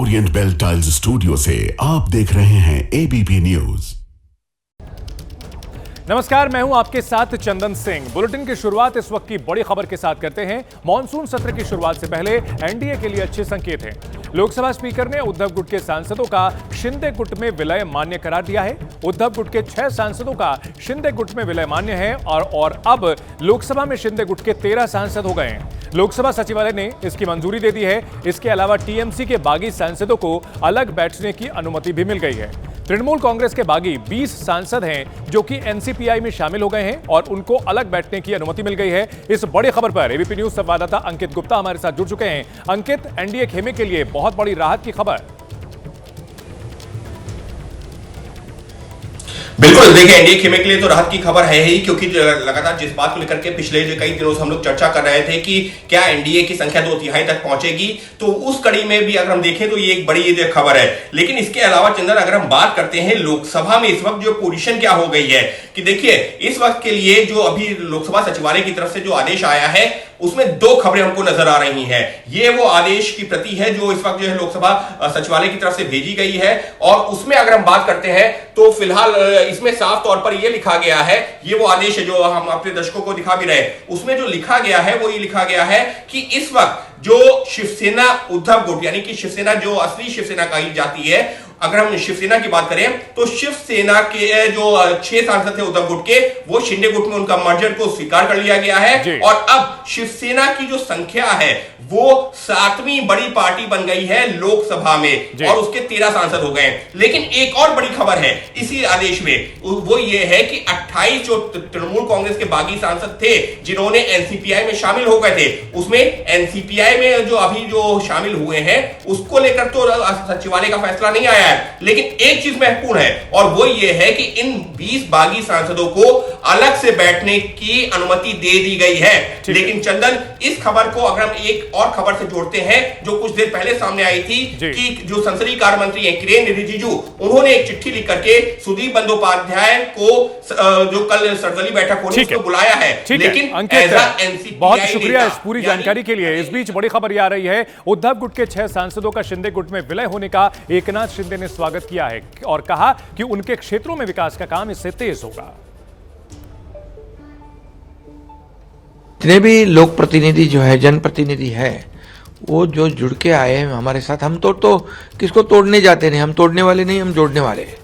Orient bell tiles studio से आप देख रहे हैं एबीपी न्यूज। नमस्कार, मैं हूं आपके साथ चंदन सिंह। बुलेटिन की शुरुआत इस वक्त की बड़ी खबर के साथ करते हैं। मॉनसून सत्र की शुरुआत से पहले एनडीए के लिए अच्छे संकेत हैं। लोकसभा स्पीकर ने उद्धव गुट के सांसदों का शिंदे गुट में विलय मान्य करार दिया है। उद्धव गुट के 6 सांसदों का शिंदे गुट में विलय मान्य है और अब लोकसभा में शिंदे गुट के 13 सांसद हो गए हैं। लोकसभा सचिवालय ने इसकी मंजूरी दे दी है। इसके अलावा टीएमसी के बागी सांसदों को अलग बैठने की अनुमति भी मिल गई है। तृणमूल कांग्रेस के बागी 20 सांसद हैं जो कि एनसीपीआई में शामिल हो गए हैं और उनको अलग बैठने की अनुमति मिल गई है। इस बड़ी खबर पर एबीपी न्यूज संवाददाता अंकित गुप्ता हमारे साथ जुड़ चुके हैं। अंकित, एनडीए खेमे के लिए बहुत बड़ी राहत की खबर। बिल्कुल, देखिए एनडीए खेमे के लिए तो राहत की खबर है ही, क्योंकि लगातार जिस बात को लेकर के पिछले कई दिनों से हम लोग चर्चा कर रहे थे कि क्या एनडीए की संख्या 2/3 तक पहुंचेगी, तो उस कड़ी में भी अगर हम देखें तो ये एक बड़ी खबर है। लेकिन इसके अलावा चंदन, अगर हम बात करते हैं लोकसभा में इस वक्त जो पोजीशन क्या हो गई है कि देखिए इस वक्त के लिए जो अभी लोकसभा सचिवालय की तरफ से जो आदेश आया है उसमें 2 खबरें हमको नजर आ रही हैं। ये वो आदेश की प्रति है जो इस वक्त जो है लोकसभा सचिवालय की तरफ से भेजी गई है और उसमें अगर हम बात करते हैं तो फिलहाल इसमें साफ तौर पर यह लिखा गया है, ये वो आदेश है जो हम अपने दर्शकों को दिखा भी रहे हैं। उसमें जो लिखा गया है वो ये लिखा गया है कि इस वक्त जो शिवसेना उद्धव गुट यानी कि शिवसेना जो असली शिवसेना कही जाती है, अगर हम शिवसेना की बात करें तो शिवसेना के जो 6 सांसद थे उद्धव गुट के, वो शिंदे गुट में उनका मर्जर को स्वीकार कर लिया गया है और अब शिवसेना की जो संख्या है वो 7वीं बड़ी पार्टी बन गई है लोकसभा में और उसके 13 सांसद हो गए। लेकिन एक और बड़ी खबर है इसी आदेश में, वो ये है कि 28 जो तृणमूल कांग्रेस के बागी सांसद थे जिन्होंने एनसीपीआई में शामिल हो गए थे, उसमें एनसीपीआई में जो अभी जो शामिल हुए हैं उसको लेकर तो सचिवालय का फैसला नहीं आया है। लेकिन एक चीज महत्वपूर्ण है और वो ये है कि इन 20 बागी सांसदों को अलग से बैठने की अनुमति दे दी गई है। लेकिन चंदन, इस खबर को अगर हम एक और खबर से जोड़ते हैं जो कुछ देर पहले सामने आई थी कि जो संसदीय कार्य मंत्री हैं किरेन रिजिजू, उन्होंने एक चिट्ठी लिख करके सुदीप बंदोपाध्याय को जो कल सर्वदलीय बैठक होनी उसको बुलाया है। लेकिन बहुत शुक्रिया इस पूरी जानकारी के लिए। इस बीच बड़ी खबर ये आ रही है, उद्धव गुट के 6 सांसदों का शिंदे गुट में विलय होने का एकनाथ शिंदे ने स्वागत किया है और कहा कि उनके क्षेत्रों में विकास का काम इससे तेज होगा। जितने भी लोक प्रतिनिधि जो है, जनप्रतिनिधि है, वो जो जुड़ के आए हैं हमारे साथ, हम तो किसको तोड़ने जाते नहीं, हम तोड़ने वाले नहीं, हम जोड़ने वाले हैं।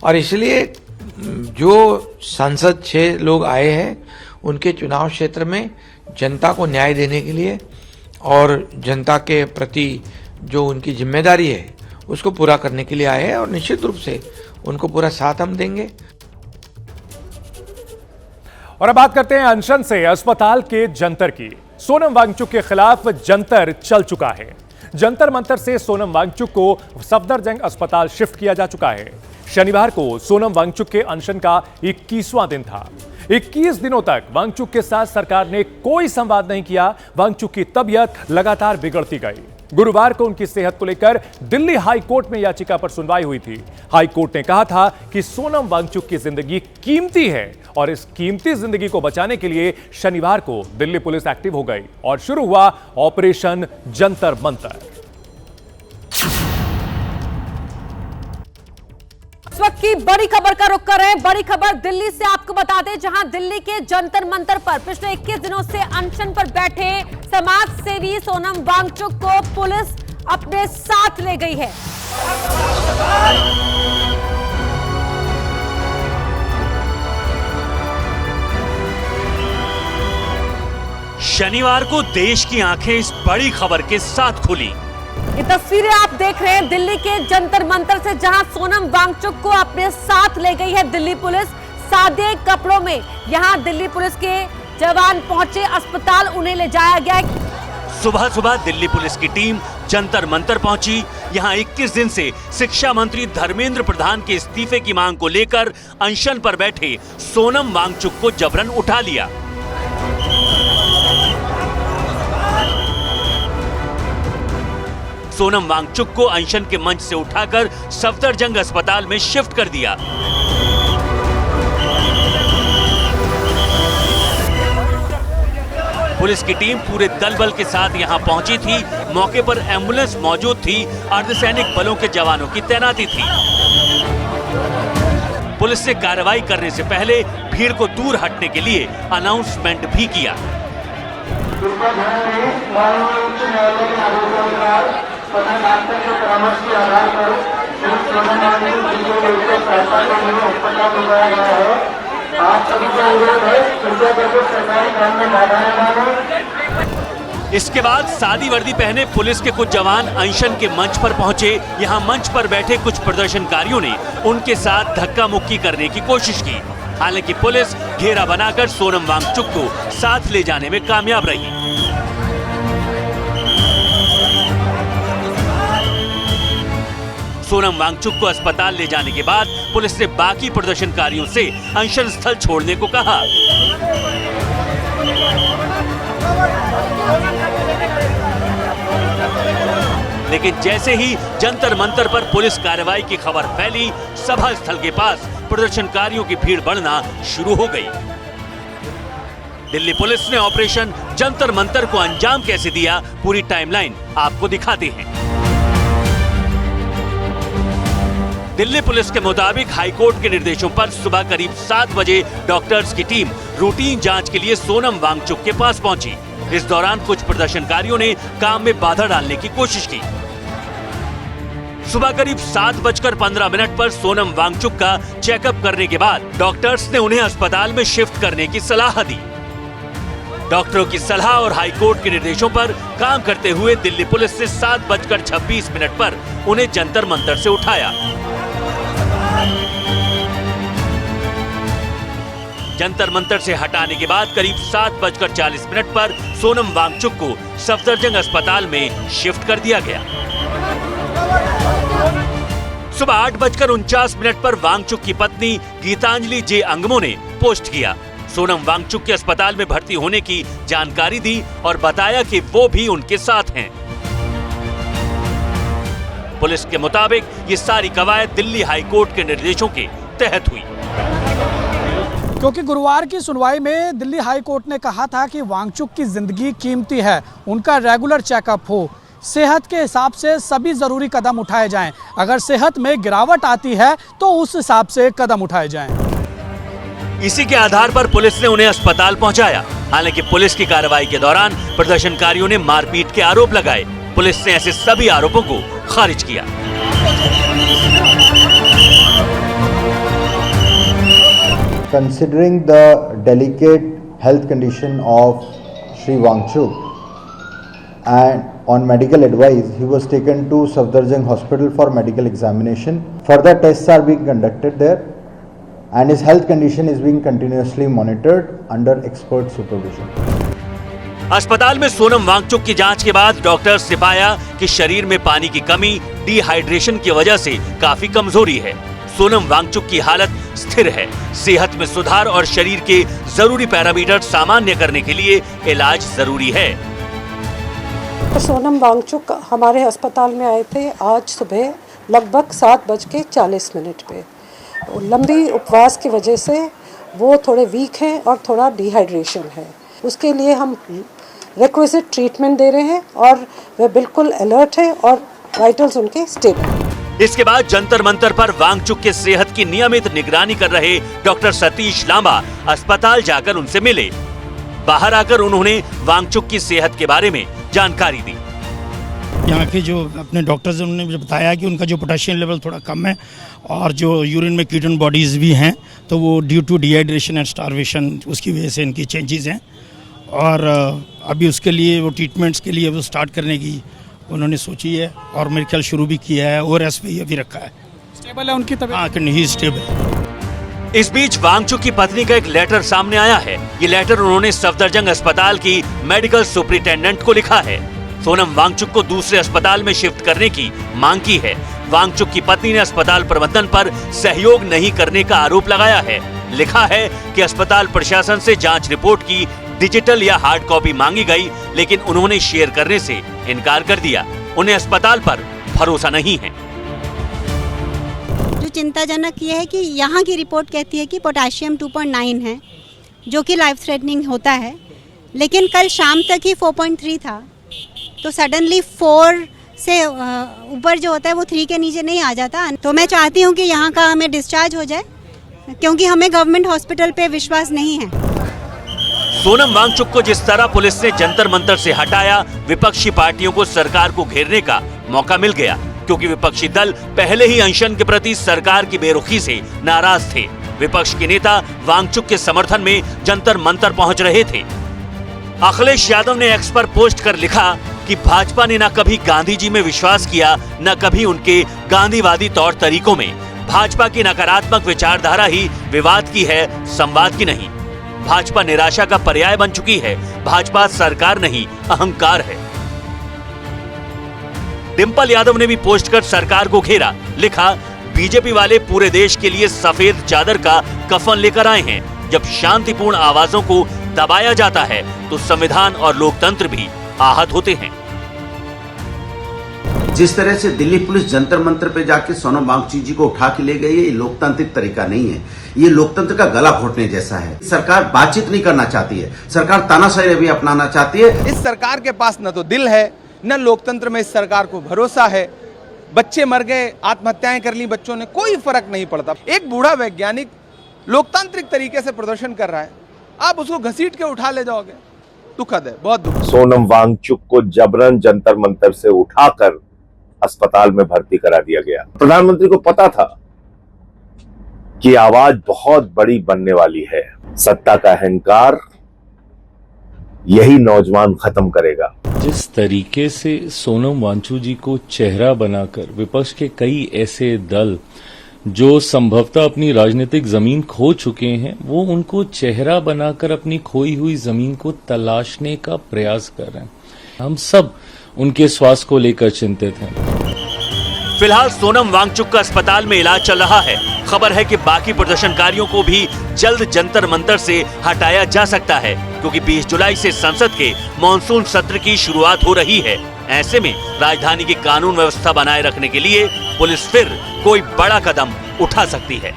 और इसलिए जो सांसद 6 लोग आए हैं उनके चुनाव क्षेत्र में जनता को न्याय देने के लिए और जनता के प्रति जो उनकी जिम्मेदारी है उसको पूरा करने के लिए आए हैं और निश्चित रूप से उनको पूरा साथ हम देंगे। और अब बात करते हैं अनशन से अस्पताल के जंतर की। सोनम वांगचुक के खिलाफ जंतर चल चुका है। जंतर मंतर से सोनम वांगचुक को सफदरजंग अस्पताल शिफ्ट किया जा चुका है। शनिवार को सोनम वांगचुक के अनशन का 21वां दिन था। 21 दिनों तक वांगचुक के साथ सरकार ने कोई संवाद नहीं किया। वांगचुक की तबीयत लगातार बिगड़ती गई। गुरुवार को उनकी सेहत को लेकर दिल्ली हाई कोर्ट में याचिका पर सुनवाई हुई थी। हाई कोर्ट ने कहा था कि सोनम वांगचुक की जिंदगी कीमती है और इस कीमती जिंदगी को बचाने के लिए शनिवार को दिल्ली पुलिस एक्टिव हो गई और शुरू हुआ ऑपरेशन जंतर मंतर। इस वक्त की बड़ी खबर का रुख कर रहे हैं। बड़ी खबर दिल्ली से आपको बता दें, जहां दिल्ली के जंतर मंतर पर पिछले 21 दिनों से अनशन पर बैठे समाज सेवी सोनम वांगचुक को पुलिस अपने साथ ले गई है। शनिवार को देश की आंखें इस बड़ी खबर के साथ खुली। ये तस्वीरें आप देख रहे हैं दिल्ली के जंतर मंतर से, जहां सोनम वांगचुक को अपने साथ ले गई है दिल्ली पुलिस। सादे कपड़ों में यहां दिल्ली पुलिस के जवान पहुंचे, अस्पताल उन्हें ले जाया गया। सुबह सुबह दिल्ली पुलिस की टीम जंतर मंतर पहुंची। यहां 21 दिन से शिक्षा मंत्री धर्मेंद्र प्रधान के इस्तीफे की मांग को लेकर अनशन पर बैठे सोनम वांगचुक को जबरन उठा लिया। सोनम वांगचुक को अनशन के मंच से उठाकर सफदरजंग अस्पताल में शिफ्ट कर दिया। पुलिस की टीम पूरे दल बल के साथ यहां पहुंची थी। मौके पर एम्बुलेंस मौजूद थी, अर्धसैनिक बलों के जवानों की तैनाती थी। पुलिस ने कार्रवाई करने से पहले भीड़ को दूर हटने के लिए अनाउंसमेंट भी किया। इसके बाद सादी वर्दी पहने पुलिस के कुछ जवान अनशन के मंच पर पहुंचे। यहां मंच पर बैठे कुछ प्रदर्शनकारियों ने उनके साथ धक्का मुक्की करने की कोशिश की। हालांकि पुलिस घेरा बनाकर सोनम वांगचुक को साथ ले जाने में कामयाब रही। सोनम वांगचुक को अस्पताल ले जाने के बाद पुलिस ने बाकी प्रदर्शनकारियों से अनशन स्थल छोड़ने को कहा। लेकिन जैसे ही जंतर मंतर पर पुलिस कार्रवाई की खबर फैली, सभा स्थल के पास प्रदर्शनकारियों की भीड़ बढ़ना शुरू हो गई। दिल्ली पुलिस ने ऑपरेशन जंतर मंतर को अंजाम कैसे दिया, पूरी टाइमलाइन आपको दिखाते हैं। दिल्ली पुलिस के मुताबिक हाईकोर्ट के निर्देशों पर सुबह करीब 7 बजे डॉक्टर्स की टीम रूटीन जांच के लिए सोनम वांगचुक के पास पहुंची। इस दौरान कुछ प्रदर्शनकारियों ने काम में बाधा डालने की कोशिश की। सुबह करीब 7:15 पर सोनम वांगचुक का चेकअप करने के बाद डॉक्टर्स ने उन्हें अस्पताल में शिफ्ट करने की सलाह दी। डॉक्टरों की सलाह और हाईकोर्ट के निर्देशों पर काम करते हुए दिल्ली पुलिस ने 7:26 पर उन्हें जंतर मंतर से उठाया। जंतर मंतर से हटाने के बाद करीब 7:40 पर सोनम वांगचुक को सफदरजंग अस्पताल में शिफ्ट कर दिया गया। सुबह 8:49 पर वांगचुक की पत्नी गीतांजलि जे अंगमो ने पोस्ट किया। सोनम वांगचुक के अस्पताल में भर्ती होने की जानकारी दी और बताया कि वो भी उनके साथ हैं। पुलिस के मुताबिक ये सारी कवायद दिल्ली हाईकोर्ट के निर्देशों के तहत हुई। क्योंकि गुरुवार की सुनवाई में दिल्ली हाई कोर्ट ने कहा था कि वांगचुक की जिंदगी कीमती है, उनका रेगुलर चेकअप हो, सेहत के हिसाब से सभी जरूरी कदम उठाए जाएं। अगर सेहत में गिरावट आती है तो उस हिसाब से कदम उठाए जाएं। इसी के आधार पर पुलिस ने उन्हें अस्पताल पहुंचाया। हालांकि पुलिस की कार्रवाई के दौरान प्रदर्शनकारियों ने मारपीट के आरोप लगाए। पुलिस ने ऐसे सभी आरोपों को खारिज किया। Considering the delicate health condition of Shri Wangchuk, and on medical advice, he was taken to Safdarjung Hospital for medical examination. Further tests are being conducted there, and his health condition is being continuously monitored under expert supervision. अस्पताल में सोनम वांगचुक की जांच के बाद doctors ने पाया कि शरीर में पानी की कमी, डिहाइड्रेशन की वजह से काफी कमजोरी है। सोनम वांगचुक की हालत स्थिर है। सेहत में सुधार और शरीर के जरूरी पैरामीटर सामान्य करने के लिए इलाज जरूरी है। सोनम वांगचुक हमारे अस्पताल में आए थे आज सुबह लगभग 7:40 पे। लंबी उपवास की वजह से वो थोड़े वीक हैं और थोड़ा डिहाइड्रेशन है। उसके लिए हम रिक्विजिट ट्रीटमेंट दे रहे हैं और वे बिल्कुल अलर्ट है और वाइटल्स उनके स्टेबल हैं। इसके बाद जंतर मंतर पर वांगचुक के सेहत की नियमित निगरानी कर रहे डॉक्टर सतीश लांबा अस्पताल जाकर उनसे मिले। बाहर आकर उन्होंने वांगचुक की सेहत के बारे में जानकारी दी। यहाँ के जो अपने डॉक्टर्स ने उन्होंने बताया कि उनका जो पोटेशियम लेवल थोड़ा कम है और जो यूरिन में कीटोन बॉडीज भी हैं, तो वो due to dehydration and starvation उसकी वजह से इनकी चेंजेस हैं। और अभी उसके लिए वो ट्रीटमेंट्स के लिए वो स्टार्ट करने की उन्होंने सोची है और मेरे ख्याल शुरू भी किया है और एस पे अभी रखा है। स्टेबल है उनकी तबीयत? हाँ, ही स्टेबल। इस बीच वांगचुक की पत्नी का एक लेटर सामने आया है। ये लेटर उन्होंने सफदरजंग अस्पताल की मेडिकल सुपरिटेंडेंट को लिखा है। सोनम वांगचुक को दूसरे अस्पताल में शिफ्ट करने की मांग की है। वांगचुक की पत्नी ने अस्पताल प्रबंधन पर सहयोग नहीं करने का आरोप लगाया है। लिखा है कि अस्पताल प्रशासन से जांच रिपोर्ट की डिजिटल या हार्ड कॉपी मांगी गई, लेकिन उन्होंने शेयर करने से इनकार कर दिया। उन्हें अस्पताल पर भरोसा नहीं है। जो चिंताजनक ये है कि यहाँ की रिपोर्ट कहती है कि पोटेशियम 2.9 है, जो कि लाइफ थ्रेटनिंग होता है, लेकिन कल शाम तक ही 4.3 था। तो सडनली 4 से ऊपर जो होता है वो 3 के नीचे नहीं आ जाता। तो मैं चाहती हूँ कि यहाँ का हमें डिस्चार्ज हो जाए, क्योंकि हमें गवर्नमेंट हॉस्पिटल पे विश्वास नहीं है। सोनम वांगचुक को जिस तरह पुलिस ने जंतर मंतर से हटाया, विपक्षी पार्टियों को सरकार को घेरने का मौका मिल गया, क्योंकि विपक्षी दल पहले ही अनशन के प्रति सरकार की बेरुखी से नाराज थे। विपक्ष के नेता वांगचुक के समर्थन में जंतर मंतर पहुंच रहे थे। अखिलेश यादव ने एक्स पर पोस्ट कर लिखा कि भाजपा ने न कभी गांधी जी में विश्वास किया, न कभी उनके गांधीवादी तौर तरीकों में। भाजपा की नकारात्मक विचारधारा ही विवाद की है, संवाद की नहीं। भाजपा निराशा का पर्याय बन चुकी है। भाजपा सरकार नहीं, अहंकार है। डिंपल यादव ने भी पोस्ट कर सरकार को घेरा, लिखा बीजेपी वाले पूरे देश के लिए सफेद चादर का कफन लेकर आए हैं। जब शांतिपूर्ण आवाजों को दबाया जाता है तो संविधान और लोकतंत्र भी आहत होते हैं। जिस तरह से दिल्ली पुलिस जंतर मंतर पे जाके सोनम वांगचुक जी को उठा के ले गई है, ये लोकतांत्रिक तरीका नहीं है। ये लोकतंत्र का गला घोटने जैसा है। सरकार बातचीत नहीं करना चाहती है, सरकार तानाशाही भी अपनाना चाहती है। इस सरकार के पास न तो दिल है, न लोकतंत्र में इस सरकार को भरोसा है। बच्चे मर गए, आत्महत्याएं कर ली बच्चों ने, कोई फर्क नहीं पड़ता। एक बूढ़ा वैज्ञानिक लोकतांत्रिक तरीके से प्रदर्शन कर रहा है, आप उसको घसीट के उठा ले जाओगे, दुखद है, बहुत दुखद। सोनम वांगचुक को जबरन जंतर मंतर से उठाकर अस्पताल में भर्ती करा दिया गया। प्रधानमंत्री को पता था कि आवाज बहुत बड़ी बनने वाली है। सत्ता का अहंकार यही नौजवान खत्म करेगा। जिस तरीके से सोनम वांगचुक जी को चेहरा बनाकर विपक्ष के कई ऐसे दल जो संभवतः अपनी राजनीतिक जमीन खो चुके हैं, वो उनको चेहरा बनाकर अपनी खोई हुई जमीन को तलाशने का प्रयास कर रहे हैं। हम सब उनके स्वास्थ्य को लेकर चिंतित हैं। फिलहाल सोनम वांगचुक का अस्पताल में इलाज चल रहा है। खबर है कि बाकी प्रदर्शनकारियों को भी जल्द जंतर मंतर से हटाया जा सकता है, क्योंकि 20 जुलाई से संसद के मॉनसून सत्र की शुरुआत हो रही है। ऐसे में राजधानी की कानून व्यवस्था बनाए रखने के लिए पुलिस फिर कोई बड़ा कदम उठा सकती है।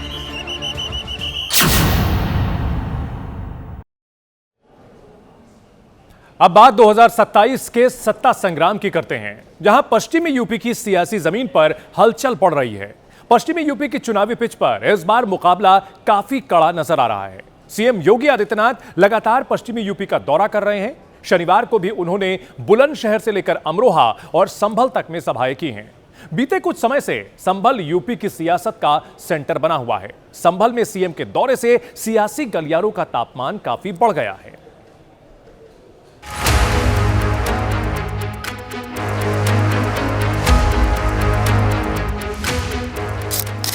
अब बात 2027 के सत्ता संग्राम की करते हैं, जहां पश्चिमी यूपी की सियासी जमीन पर हलचल पड़ रही है। पश्चिमी यूपी की चुनावी पिच पर इस बार मुकाबला काफी कड़ा नजर आ रहा है। सीएम योगी आदित्यनाथ लगातार पश्चिमी यूपी का दौरा कर रहे हैं। शनिवार को भी उन्होंने बुलंदशहर से लेकर अमरोहा और संभल तक में सभाएं की हैं। बीते कुछ समय से संभल यूपी की सियासत का सेंटर बना हुआ है। संभल में सीएम के दौरे से सियासी गलियारों का तापमान काफी बढ़ गया है।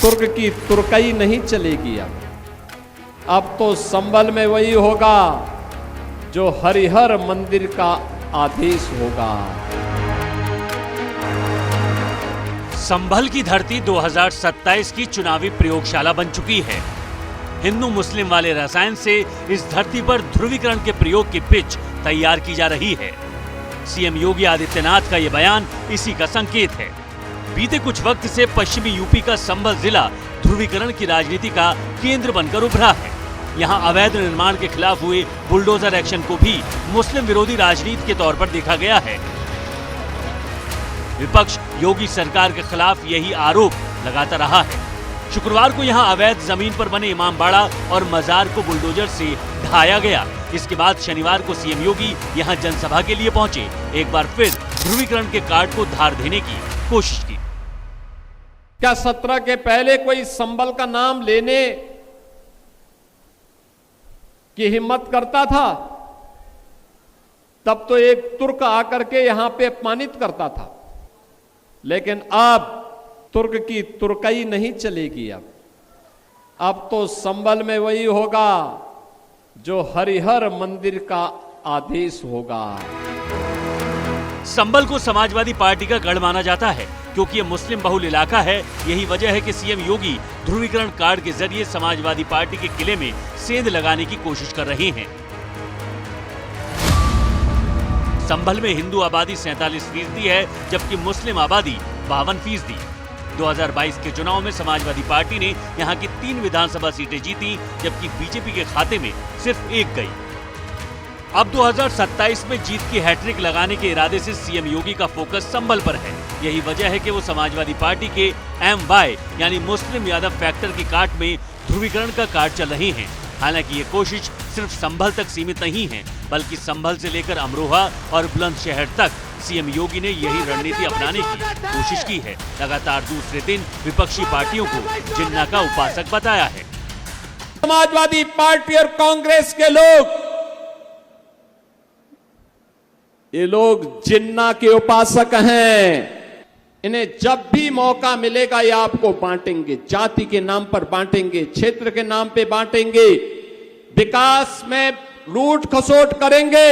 तुर्क की तुर्कई नहीं चलेगी। अब तो संभल में वही होगा जो हरिहर मंदिर का आदेश होगा। संभल की धरती 2027 की चुनावी प्रयोगशाला बन चुकी है। हिंदू मुस्लिम वाले रसायन से इस धरती पर ध्रुवीकरण के प्रयोग की पिच तैयार की जा रही है। सीएम योगी आदित्यनाथ का यह बयान इसी का संकेत है। बीते कुछ वक्त से पश्चिमी यूपी का संभल जिला ध्रुवीकरण की राजनीति का केंद्र बनकर उभरा है। यहां अवैध निर्माण के खिलाफ हुए बुलडोजर एक्शन को भी मुस्लिम विरोधी राजनीति के तौर पर देखा गया है। विपक्ष योगी सरकार के खिलाफ यही आरोप लगाता रहा है। शुक्रवार को यहां अवैध जमीन पर बने इमामबाड़ा और मजार को बुलडोजर से ढाया गया। इसके बाद शनिवार को सीएम योगी यहां जनसभा के लिए पहुंचे। एक बार फिर ध्रुवीकरण के कार्ड को धार देने की कोशिश की। क्या 17 के पहले कोई संभल का नाम लेने की हिम्मत करता था? तब तो एक तुर्क आकर के यहां पे अपमानित करता था। लेकिन अब तुर्क की तुर्कई नहीं चलेगी। अब तो संभल में वही होगा जो हरिहर मंदिर का आदेश होगा। संभल को समाजवादी पार्टी का गढ़ माना जाता है, क्योंकि यह मुस्लिम बहुल इलाका है। यही वजह है कि सीएम योगी ध्रुवीकरण कार्ड के जरिए समाजवादी पार्टी के किले में सेंध लगाने की कोशिश कर रहे हैं। संभल में हिंदू आबादी 47% है, जबकि मुस्लिम आबादी 52%। 2022 के चुनाव में समाजवादी पार्टी ने यहां की 3 विधानसभा सीटें जीती, जबकि बीजेपी के खाते में सिर्फ 1 गई। अब 2027 में जीत की हैट्रिक लगाने के इरादे से सीएम योगी का फोकस संभल पर है। यही वजह है कि वो समाजवादी पार्टी के MY यानी मुस्लिम यादव फैक्टर की काट में ध्रुवीकरण का कार्य चल रही है। हालांकि ये कोशिश सिर्फ संभल तक सीमित नहीं है, बल्कि संभल से लेकर अमरोहा और बुलंदशहर तक सीएम योगी ने यही रणनीति अपनाने की कोशिश की है। लगातार दूसरे दिन विपक्षी पार्टियों को जिन्ना का उपासक बताया है। समाजवादी पार्टी और कांग्रेस के ये लोग जिन्ना के उपासक हैं। इन्हें जब भी मौका मिलेगा ये आपको बांटेंगे, जाति के नाम पर बांटेंगे, क्षेत्र के नाम पे बांटेंगे, विकास में लूट खसोट करेंगे,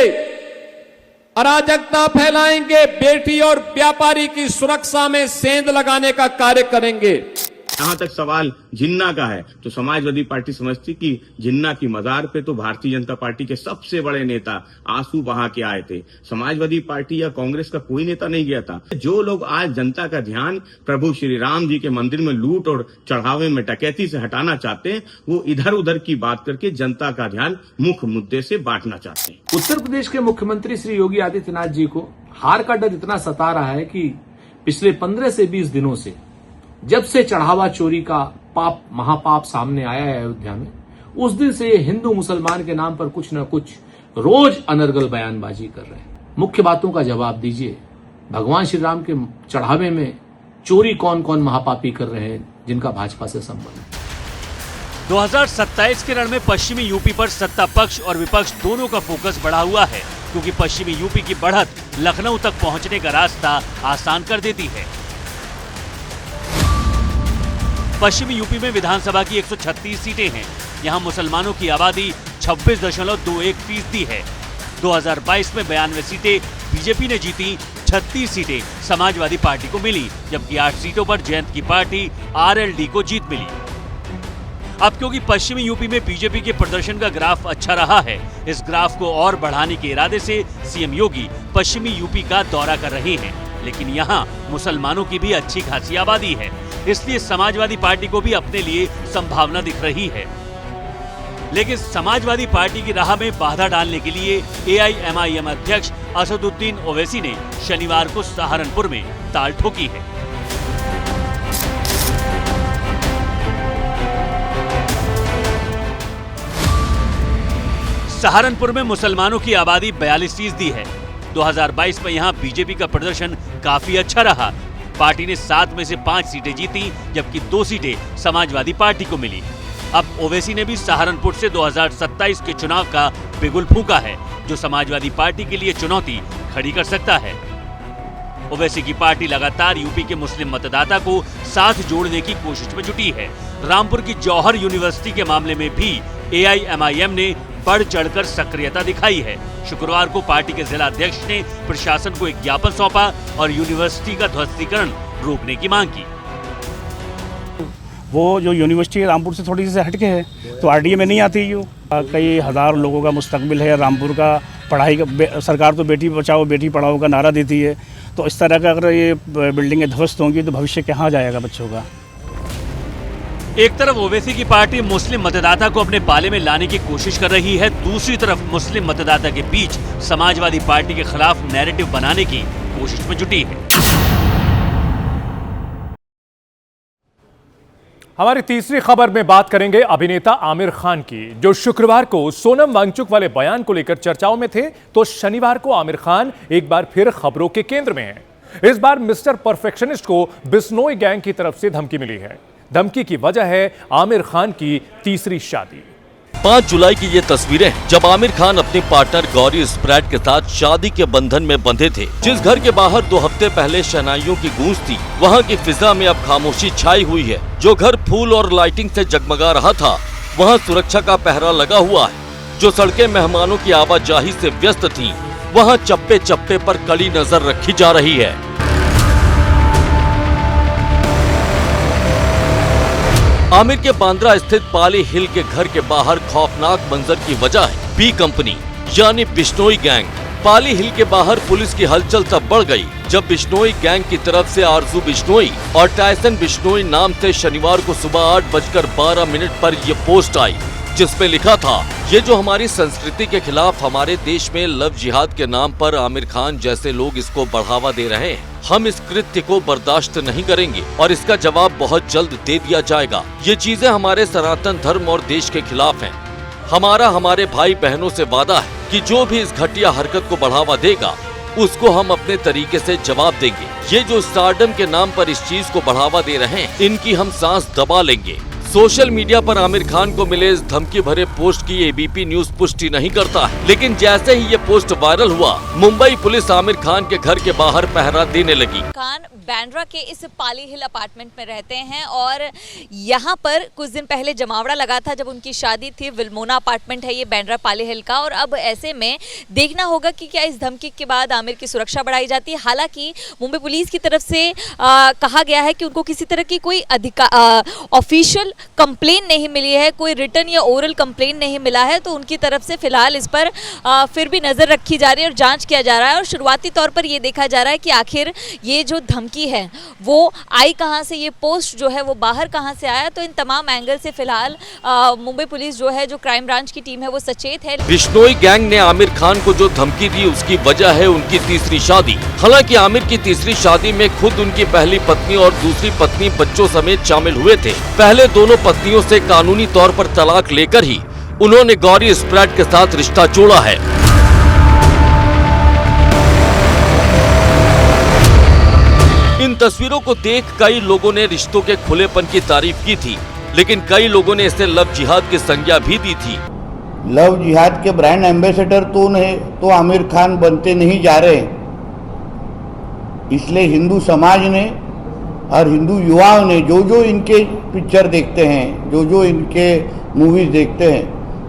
अराजकता फैलाएंगे, बेटी और व्यापारी की सुरक्षा में सेंध लगाने का कार्य करेंगे। जहां तक सवाल जिन्ना का है तो समाजवादी पार्टी समझती कि जिन्ना की मजार पे तो भारतीय जनता पार्टी के सबसे बड़े नेता आंसू बहा के आए थे। समाजवादी पार्टी या कांग्रेस का कोई नेता नहीं गया था। जो लोग आज जनता का ध्यान प्रभु श्री राम जी के मंदिर में लूट और चढ़ावे में डकैती से हटाना चाहते हैं, वो इधर उधर की बात करके जनता का ध्यान मुख्य मुद्दे से बांटना चाहते हैं। उत्तर प्रदेश के मुख्यमंत्री श्री योगी आदित्यनाथ जी को हार का डर इतना सता रहा है कि पिछले 15 से 20 दिनों से जब से चढ़ावा चोरी का पाप महापाप सामने आया है अयोध्या में, उस दिन से हिंदू मुसलमान के नाम पर कुछ न कुछ रोज अनर्गल बयानबाजी कर रहे हैं। मुख्य बातों का जवाब दीजिए। भगवान श्री राम के चढ़ावे में चोरी कौन कौन महापापी कर रहे हैं जिनका भाजपा से संबंध है। 2027 के रण में पश्चिमी यूपी पर सत्ता पक्ष और विपक्ष दोनों का फोकस बढ़ा हुआ है, क्योंकि पश्चिमी यूपी की बढ़त लखनऊ तक पहुंचने का रास्ता आसान कर देती है। पश्चिमी यूपी में विधानसभा की 136 सीटें हैं। यहां मुसलमानों की आबादी 26.21% है। 2022 में 92 सीटें बीजेपी ने जीती, 36 सीटें समाजवादी पार्टी को मिली, जबकि 8 सीटों पर जयंत की पार्टी RLD को जीत मिली। अब क्योंकि पश्चिमी यूपी में बीजेपी के प्रदर्शन का ग्राफ अच्छा रहा है, इस ग्राफ को और बढ़ाने के इरादे से सीएम योगी पश्चिमी यूपी का दौरा कर रहे हैं। लेकिन यहाँ मुसलमानों की भी अच्छी खासी आबादी है, इसलिए समाजवादी पार्टी को भी अपने लिए संभावना दिख रही है। लेकिन समाजवादी पार्टी की राह में बाधा डालने के लिए AIMIM अध्यक्ष असदुद्दीन ओवैसी ने शनिवार को सहारनपुर में ताल ठोकी है। सहारनपुर में मुसलमानों की आबादी 42% है। 2022 में यहाँ बीजेपी का प्रदर्शन काफी अच्छा रहा। पार्टी ने 7 में से 5 सीटें जीती, जबकि 2 सीटें समाजवादी पार्टी को मिली। अब ओवैसी ने भी सहारनपुर से 2027 के चुनाव का बिगुल फूंका है, जो समाजवादी पार्टी के लिए चुनौती खड़ी कर सकता है। ओवैसी की पार्टी लगातार यूपी के मुस्लिम मतदाता को साथ जोड़ने की कोशिश में जुटी है। रामपुर की जौहर यूनिवर्सिटी के मामले में भी AIMIM ने बढ़ चढ़कर सक्रियता दिखाई है। शुक्रवार को पार्टी के जिला अध्यक्ष ने प्रशासन को एक ज्ञापन सौंपा और यूनिवर्सिटी का ध्वस्तीकरण रोकने की मांग की। वो जो यूनिवर्सिटी रामपुर से थोड़ी सी हटके है, तो RDA में नहीं आती। यो कई हजार लोगों का मुस्तकबिल है रामपुर का। पढ़ाई का सरकार तो बेटी बचाओ बेटी पढ़ाओ का नारा देती है, तो इस तरह का अगर ये बिल्डिंगें ध्वस्त होंगी तो भविष्य कहाँ जाएगा बच्चों का। एक तरफ ओवैसी की पार्टी मुस्लिम मतदाता को अपने पाले में लाने की कोशिश कर रही है, दूसरी तरफ मुस्लिम मतदाता के बीच समाजवादी पार्टी के खिलाफ नैरेटिव बनाने की कोशिश में जुटी है। हमारी तीसरी खबर में बात करेंगे अभिनेता आमिर खान की, जो शुक्रवार को सोनम वांगचुक वाले बयान को लेकर चर्चाओं में थे, तो शनिवार को आमिर खान एक बार फिर खबरों के केंद्र में हैं। इस बार मिस्टर परफेक्शनिस्ट को बिश्नोई गैंग की तरफ से धमकी मिली है। धमकी की वजह है आमिर खान की तीसरी शादी। 5 जुलाई की ये तस्वीरें जब आमिर खान अपने पार्टनर गौरी स्प्रैट के साथ शादी के बंधन में बंधे थे। जिस घर के बाहर 2 हफ्ते पहले शहनाइयों की गूंज थी, वहाँ की फिजा में अब खामोशी छाई हुई है। जो घर फूल और लाइटिंग से जगमगा रहा था, वहाँ सुरक्षा का पहरा लगा हुआ है। जो सड़कें मेहमानों की आवाजाही से व्यस्त थीं, वहाँ चप्पे चप्पे पर कड़ी नजर रखी जा रही है। आमिर के बांद्रा स्थित पाली हिल के घर के बाहर खौफनाक मंजर की वजह है बी कंपनी यानी बिश्नोई गैंग। पाली हिल के बाहर पुलिस की हलचल तब बढ़ गई जब बिश्नोई गैंग की तरफ से आरजू बिश्नोई और टायसन बिश्नोई नाम से शनिवार को सुबह 8:12 पर ये पोस्ट आई, जिसमें लिखा था, ये जो हमारी संस्कृति के खिलाफ हमारे देश में लव जिहाद के नाम पर आमिर खान जैसे लोग इसको बढ़ावा दे रहे हैं, हम इस कृत्य को बर्दाश्त नहीं करेंगे और इसका जवाब बहुत जल्द दे दिया जाएगा। ये चीजें हमारे सनातन धर्म और देश के खिलाफ हैं। हमारा हमारे भाई बहनों से वादा है कि जो भी इस घटिया हरकत को बढ़ावा देगा उसको हम अपने तरीके से जवाब देंगे। ये जो स्टारडम के नाम पर इस चीज को बढ़ावा दे रहे हैं, इनकी हम सांस दबा लेंगे। सोशल मीडिया पर आमिर खान को मिले इस धमकी भरे पोस्ट की एबीपी न्यूज पुष्टि नहीं करता है, लेकिन जैसे ही ये पोस्ट वायरल हुआ, मुंबई पुलिस आमिर खान के घर के बाहर पहरा देने लगी। खान बांद्रा के इस पाली हिल अपार्टमेंट में रहते हैं और यहाँ पर कुछ दिन पहले जमावड़ा लगा था जब उनकी शादी थी। विल्मोना अपार्टमेंट है ये बांद्रा पाली हिल का, और अब ऐसे में देखना होगा कि क्या इस धमकी के बाद आमिर की सुरक्षा बढ़ाई जाती है। हालांकि मुंबई पुलिस की तरफ से कहा गया है कि उनको किसी तरह की कोई ऑफिशियल कंप्लेन नहीं मिली है, कोई रिटर्न या ओरल कंप्लेन नहीं मिला है, तो उनकी तरफ से फिलहाल इस पर फिर भी नजर रखी जा रही है और जांच किया जा रहा है। और शुरुआती तौर पर ये देखा जा रहा है कि आखिर ये जो धमकी है वो आई कहां से, ये पोस्ट जो है वो बाहर कहां से आया। तो इन तमाम एंगल से फिलहाल मुंबई पुलिस जो है, जो क्राइम ब्रांच की टीम है, वो सचेत है। बिश्नोई गैंग ने आमिर खान को जो धमकी दी उसकी वजह है उनकी तीसरी शादी। हालांकि आमिर की तीसरी शादी में खुद उनकी पहली पत्नी और दूसरी पत्नी बच्चों समेत शामिल हुए थे। पहले दोनों पत्नियों से कानूनी तौर पर तलाक लेकर ही उन्होंने गौरी स्प्रैट के साथ रिश्ता जोड़ा है। इन तस्वीरों को देख कई लोगों ने रिश्तों के खुलेपन की तारीफ की थी, लेकिन कई लोगों ने इसे लव जिहाद की संज्ञा भी दी थी। लव जिहाद के ब्रांड एम्बेसडर तो आमिर खान बनते नहीं जा रहे, इसलिए हिंदू समाज ने और हिंदू युवाओं ने जो इनके पिक्चर देखते हैं, जो इनके मूवीज देखते हैं,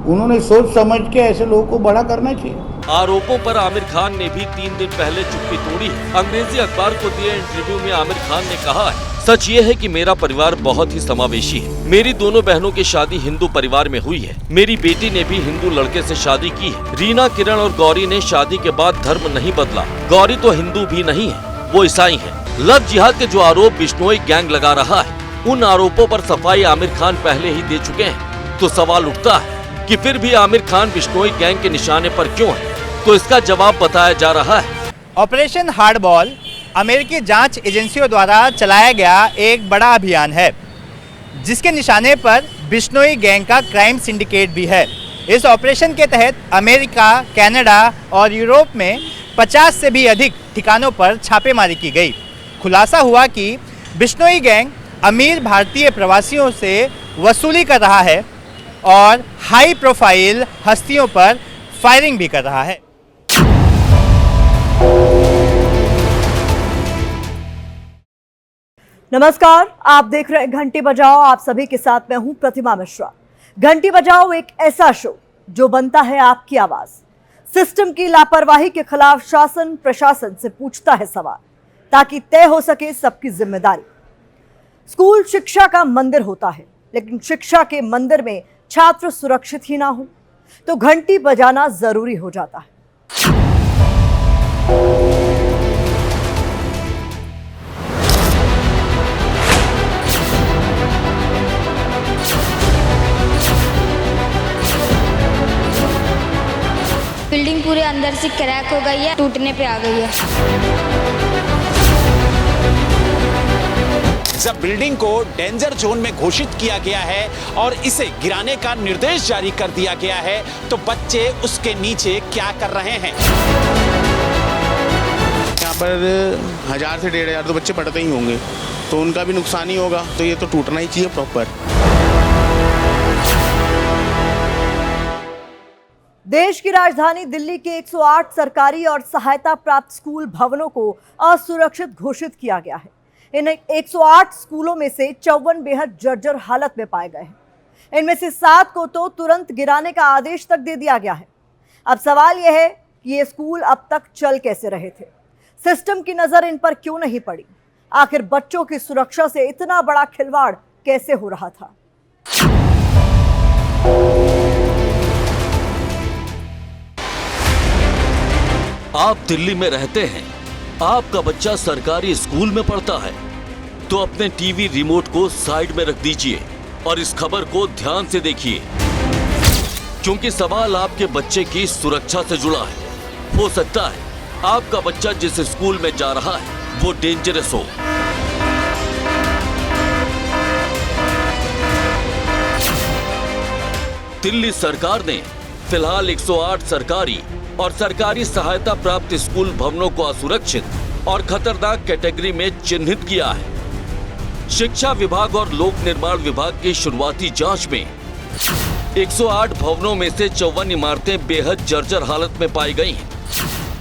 उन्होंने सोच समझ के ऐसे लोगों को बड़ा करना चाहिए। आरोपों पर आमिर खान ने भी 3 दिन पहले चुप्पी तोड़ी है। अंग्रेजी अखबार को दिए इंटरव्यू में आमिर खान ने कहा है, सच ये है कि मेरा परिवार बहुत ही समावेशी है। मेरी दोनों बहनों की शादी हिंदू परिवार में हुई है। मेरी बेटी ने भी हिंदू लड़के से शादी की है। रीना, किरण और गौरी ने शादी के बाद धर्म नहीं बदला। गौरी तो हिंदू भी नहीं है, वो ईसाई है। लव जिहाद के जो आरोप बिश्नोई गैंग लगा रहा है, उन आरोपों पर सफाई आमिर खान पहले ही दे चुके हैं। तो सवाल उठता है कि फिर भी आमिर खान बिश्नोई गैंग के निशाने पर क्यों है? तो इसका जवाब बताया जा रहा है। ऑपरेशन हार्डबॉल अमेरिकी जांच एजेंसियों द्वारा चलाया गया एक बड़ा अभियान है, जिसके निशाने पर बिश्नोई गैंग का क्राइम सिंडिकेट भी है। इस ऑपरेशन के तहत अमेरिका, कनाडा और यूरोप में 50 से भी अधिक ठिकानों पर छापेमारी की गई। खुलासा हुआ कि बिश्नोई गैंग अमीर भारतीय प्रवासियों से वसूली कर रहा है और हाई प्रोफाइल हस्तियों पर फायरिंग भी कर रहा है। नमस्कार, आप देख रहे हैं घंटी बजाओ। आप सभी के साथ मैं हूं प्रतिमा मिश्रा। घंटी बजाओ एक ऐसा शो जो बनता है आपकी आवाज। सिस्टम की लापरवाही के खिलाफ शासन प्रशासन से पूछता है सवाल, ताकि तय हो सके सबकी जिम्मेदारी। स्कूल शिक्षा का मंदिर होता है, लेकिन शिक्षा के मंदिर में छात्र सुरक्षित ही ना हो तो घंटी बजाना जरूरी हो जाता है। बिल्डिंग पूरे अंदर से क्रैक हो गई है, टूटने पे आ गई है। जब बिल्डिंग को डेंजर जोन में घोषित किया गया है और इसे गिराने का निर्देश जारी कर दिया गया है, तो बच्चे उसके नीचे क्या कर रहे हैं? यहाँ पर 1000 से 1500 तो बच्चे पढ़ते ही होंगे, तो उनका भी नुकसान ही होगा, तो ये तो टूटना ही चाहिए प्रॉपर। देश की राजधानी दिल्ली के 108 सरकारी और सहायता प्राप्त स्कूल भवनों को असुरक्षित घोषित किया गया है। इन 108 स्कूलों में से 54 बेहद जर्जर हालत में पाए गए हैं। इनमें से 7 को तो तुरंत गिराने का आदेश तक दे दिया गया है। अब सवाल यह है कि ये स्कूल अब तक चल कैसे रहे थे? सिस्टम की नजर इन पर क्यों नहीं पड़ी? आखिर बच्चों की सुरक्षा से इतना बड़ा खिलवाड़ कैसे हो रहा था? आप दिल्ली में रहते हैं, आपका बच्चा सरकारी स्कूल में पढ़ता है, तो अपने टीवी रिमोट को साइड में रख दीजिए और इस खबर को ध्यान से देखिए। क्योंकि सवाल आपके बच्चे की सुरक्षा से जुड़ा है। हो सकता है आपका बच्चा जिस स्कूल में जा रहा है वो डेंजरस हो। दिल्ली सरकार ने फिलहाल 108 सरकारी और सरकारी सहायता प्राप्त स्कूल भवनों को असुरक्षित और खतरनाक कैटेगरी में चिन्हित किया है। शिक्षा विभाग और लोक निर्माण विभाग की शुरुआती जांच में 108 भवनों में से 54 इमारतें बेहद जर्जर हालत में पाई गई हैं।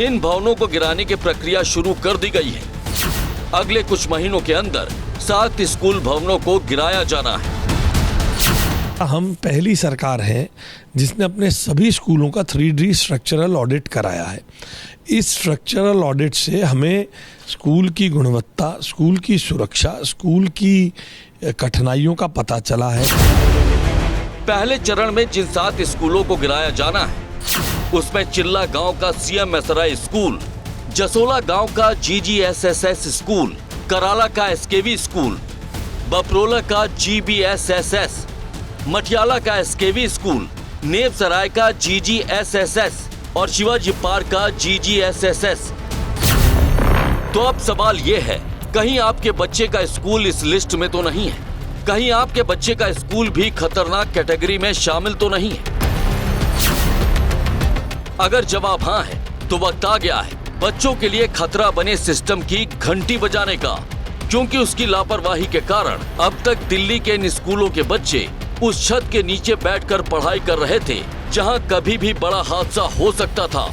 इन भवनों को गिराने की प्रक्रिया शुरू कर दी गई है। अगले कुछ महीनों के अंदर 7 स्कूल भवनों को गिराया जाना है। हम पहली सरकार है जिसने अपने सभी स्कूलों का 3D स्ट्रक्चरल ऑडिट कराया है। इस स्ट्रक्चरल ऑडिट से हमें स्कूल की गुणवत्ता, स्कूल की सुरक्षा, स्कूल की कठिनाइयों का पता चला है। पहले चरण में जिन 7 स्कूलों को गिराया जाना है उसमें चिल्ला गांव का सीएम एसराय स्कूल, जसोला गांव का GGSSS स्कूल, कराला का SKV स्कूल, बपरोला का GBSSS, मटियाला का SKV स्कूल, नेवसराय का GGSSS और शिवाजी पार्क का GGSSS। तो अब सवाल ये है, कहीं आपके बच्चे का स्कूल इस लिस्ट में तो नहीं है? कहीं आपके बच्चे का स्कूल भी खतरनाक कैटेगरी में शामिल तो नहीं है? अगर जवाब हाँ है तो वक्त आ गया है बच्चों के लिए खतरा बने सिस्टम की घंटी बजाने का, क्योंकि उसकी लापरवाही के कारण अब तक दिल्ली के इन स्कूलों के बच्चे उस छत के नीचे बैठकर पढ़ाई कर रहे थे जहां कभी भी बड़ा हादसा हो सकता था।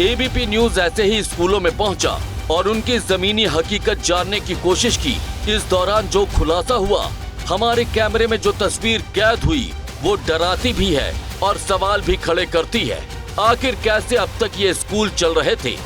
एबीपी न्यूज ऐसे ही स्कूलों में पहुंचा और उनकी जमीनी हकीकत जानने की कोशिश की। इस दौरान जो खुलासा हुआ, हमारे कैमरे में जो तस्वीर कैद हुई, वो डराती भी है और सवाल भी खड़े करती है। आखिर कैसे अब तक ये स्कूल चल रहे थे?